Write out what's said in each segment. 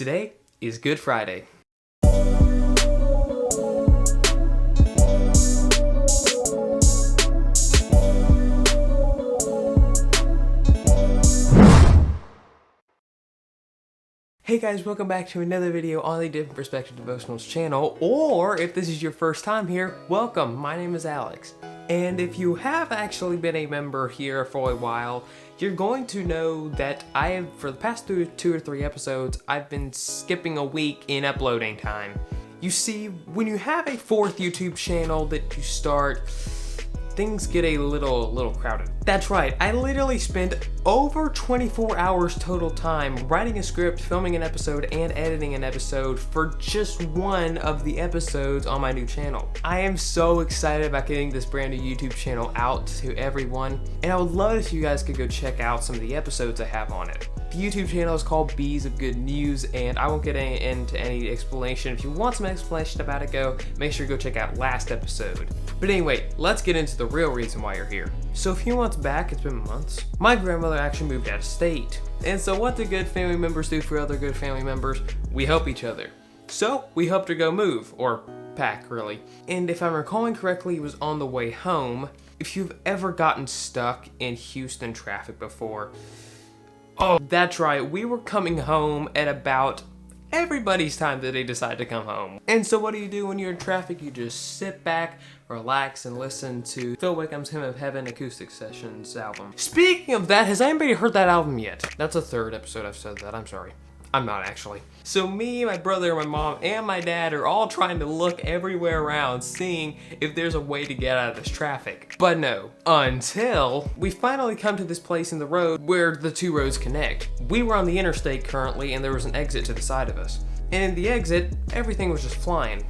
Today is Good Friday. Hey guys, welcome back to another video on the Different Perspective Devotionals channel, or if this is your first time here, welcome. My name is Alex. And if you have actually been a member here for a while, you're going to know that for the past two or three episodes, I've been skipping a week in uploading time. You see, when you have a fourth YouTube channel that you start, things get a little crowded. That's right, I literally spent over 24 hours total time writing a script, filming an episode, and editing an episode for just one of the episodes on my new channel. I am so excited about getting this brand new YouTube channel out to everyone, and I would love if you guys could go check out some of the episodes I have on it. The YouTube channel is called Bees of Good News, and I won't get into any explanation. If you want some explanation about it, make sure you go check out last episode. But anyway, let's get into the real reason why you're here. So a few months back, it's been months, my grandmother actually moved out of state. And so what do good family members do for other good family members? We help each other. So we helped her go move, or pack really. And if I'm recalling correctly, it was on the way home. If you've ever gotten stuck in Houston traffic before, oh, that's right, we were coming home at about everybody's time that they decide to come home. And so what do when you're in traffic? You just sit back, relax, and listen to Phil Wickham's Hymn of Heaven acoustic sessions album. Speaking of that, has anybody heard that album yet? That's the third episode I've said that, I'm sorry. I'm not actually. So me, my brother, my mom, and my dad are all trying to look everywhere around, seeing if there's a way to get out of this traffic. But no, until we finally come to this place in the road where the two roads connect. We were on the interstate currently, and there was an exit to the side of us. And in the exit, everything was just flying.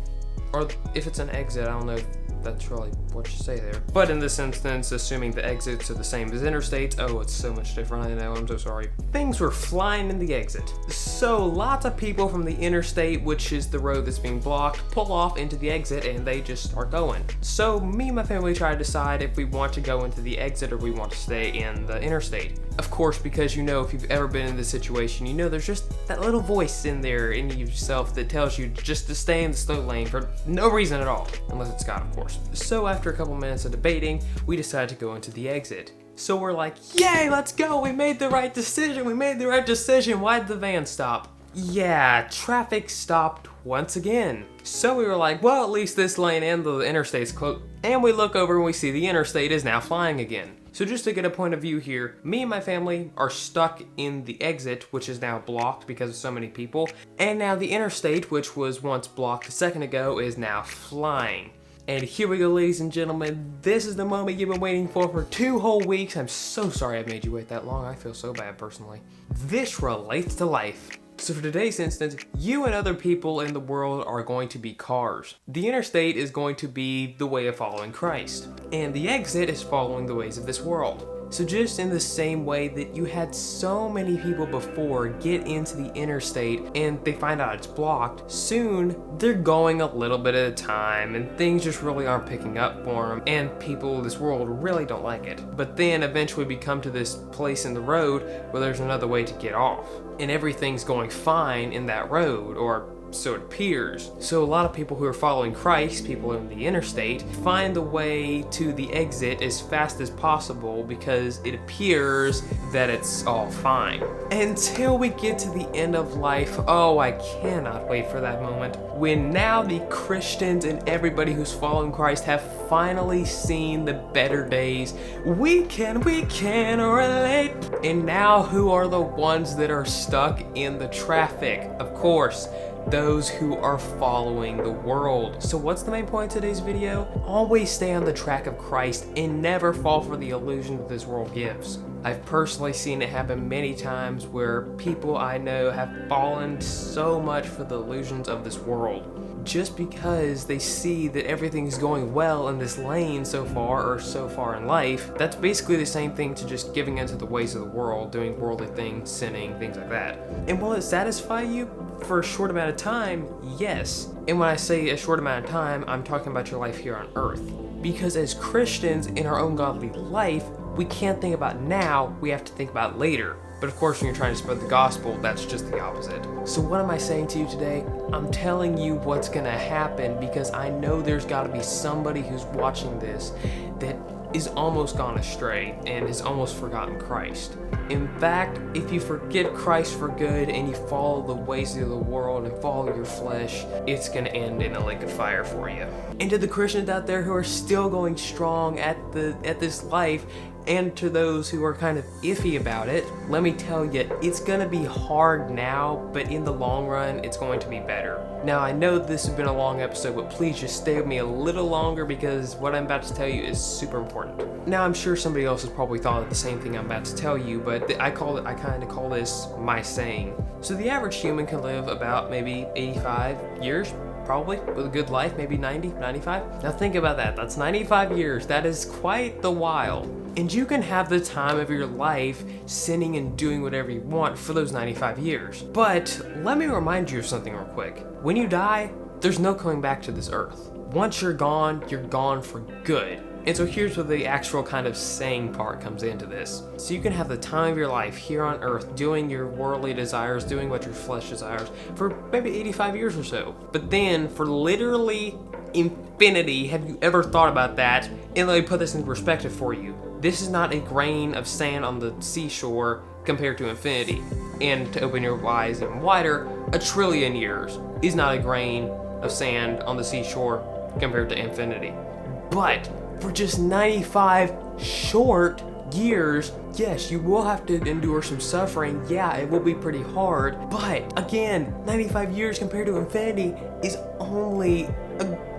Or if it's an exit, I don't know if that's really what you say there. But in this instance, assuming the exits are the same as interstates, oh, it's so much different, I know, I'm so sorry. Things were flying in the exit. So lots of people from the interstate, which is the road that's being blocked, pull off into the exit and they just start going. So me and my family try to decide if we want to go into the exit or we want to stay in the interstate. Of course, because you know, if you've ever been in this situation, you know there's just that little voice in there in yourself that tells you just to stay in the slow lane for no reason at all, unless it's God, of course. So after a couple minutes of debating, we decided to go into the exit. So we're like, yay, let's go, we made the right decision, why'd the van stop? Yeah, traffic stopped once again. So we were like, well, at least this lane and the interstate's closed. And we look over and we see the interstate is now flying again. So just to get a point of view here, me and my family are stuck in the exit, which is now blocked because of so many people. And now the interstate, which was once blocked a second ago, is now flying. And here we go, ladies and gentlemen. This is the moment you've been waiting for 2 whole weeks. I'm so sorry I made you wait that long. I feel so bad personally. This relates to life. So for today's instance, you and other people in the world are going to be cars. The interstate is going to be the way of following Christ. And the exit is following the ways of this world. So just in the same way that you had so many people before get into the interstate and they find out it's blocked, soon they're going a little bit at a time and things just really aren't picking up for them and people in this world really don't like it. But then eventually we come to this place in the road where there's another way to get off and everything's going fine in that road, or so it appears. So a lot of people who are following Christ, people in the interstate, find the way to the exit as fast as possible because it appears that it's all fine. Until we get to the end of life, oh, I cannot wait for that moment, when now the Christians and everybody who's following Christ have finally seen the better days. We can relate. And now who are the ones that are stuck in the traffic? Of course, those who are following the world. So what's the main point of today's video? Always stay on the track of Christ and never fall for the illusion that this world gives. I've personally seen it happen many times where people I know have fallen so much for the illusions of this world. Just because they see that everything's going well in this lane so far in life, that's basically the same thing to just giving into the ways of the world, doing worldly things, sinning, things like that. And will it satisfy you for a short amount of time? Yes. And when I say a short amount of time, I'm talking about your life here on earth. Because as Christians in our own godly life, we can't think about now, we have to think about later. But of course, when you're trying to spread the gospel, that's just the opposite. So what am I saying to you today? I'm telling you what's gonna happen because I know there's gotta be somebody who's watching this that is almost gone astray and has almost forgotten Christ. In fact, if you forget Christ for good and you follow the ways of the world and follow your flesh, it's gonna end in a lake of fire for you. And to the Christians out there who are still going strong at this life, and to those who are kind of iffy about it, let me tell you, it's gonna be hard now, but in the long run, it's going to be better. Now, I know this has been a long episode, but please just stay with me a little longer because what I'm about to tell you is super important. Now, I'm sure somebody else has probably thought of the same thing I'm about to tell you, but I kind of call this my saying. So the average human can live about maybe 85 years, probably, with a good life, maybe 90, 95. Now think about that, that's 95 years, that is quite the while. And you can have the time of your life sinning and doing whatever you want for those 95 years. But let me remind you of something real quick. When you die, there's no coming back to this earth. Once you're gone for good. And so here's where the actual kind of saying part comes into this. So you can have the time of your life here on earth doing your worldly desires, doing what your flesh desires for maybe 85 years or so. But then for literally infinity, have you ever thought about that? And let me put this in perspective for you. This is not a grain of sand on the seashore compared to infinity. And to open your eyes even wider, 1 trillion years is not a grain of sand on the seashore compared to infinity. But for just 95 short years, yes, you will have to endure some suffering. Yeah, it will be pretty hard. But again, 95 years compared to infinity is only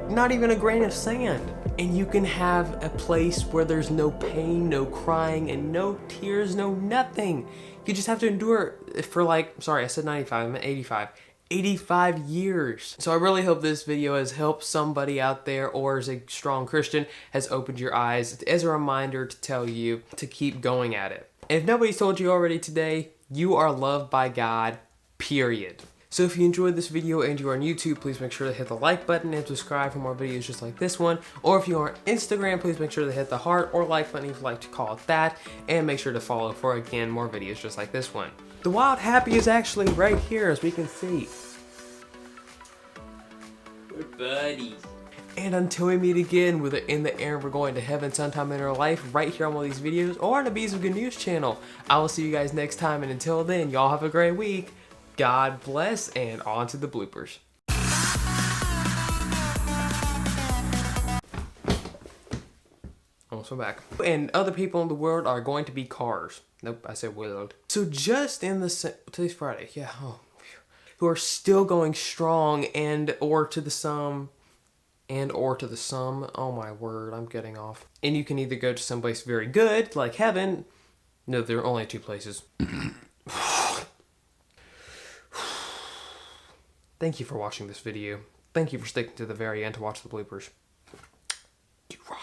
not even a grain of sand. And you can have a place where there's no pain, no crying, and no tears, no nothing. You just have to endure for I said 95, I meant 85. 85 years. So I really hope this video has helped somebody out there, or as a strong Christian has opened your eyes as a reminder to tell you to keep going at it. And if nobody's told you already today, you are loved by God, period. So if you enjoyed this video and you are on YouTube, please make sure to hit the like button and subscribe for more videos just like this one. Or if you are on Instagram, please make sure to hit the heart or like button if you like to call it that. And make sure to follow for, again, more videos just like this one. The Wild Happy is actually right here, as we can see. We're buddies. And until we meet again with In the Air, we're going to heaven sometime in our life, right here on one of these videos, or on the Bees of Good News channel. I will see you guys next time, and until then, y'all have a great week. God bless, and on to the bloopers. Almost went back. And other people in the world are going to be cars. Nope, I said world. So just in the today's Friday, yeah. Oh, who are still going strong, and or to the sum. Oh my word, I'm getting off. And you can either go to someplace very good, like heaven. No, there are only two places. Thank you for watching this video. Thank you for sticking to the very end to watch the bloopers. You rock.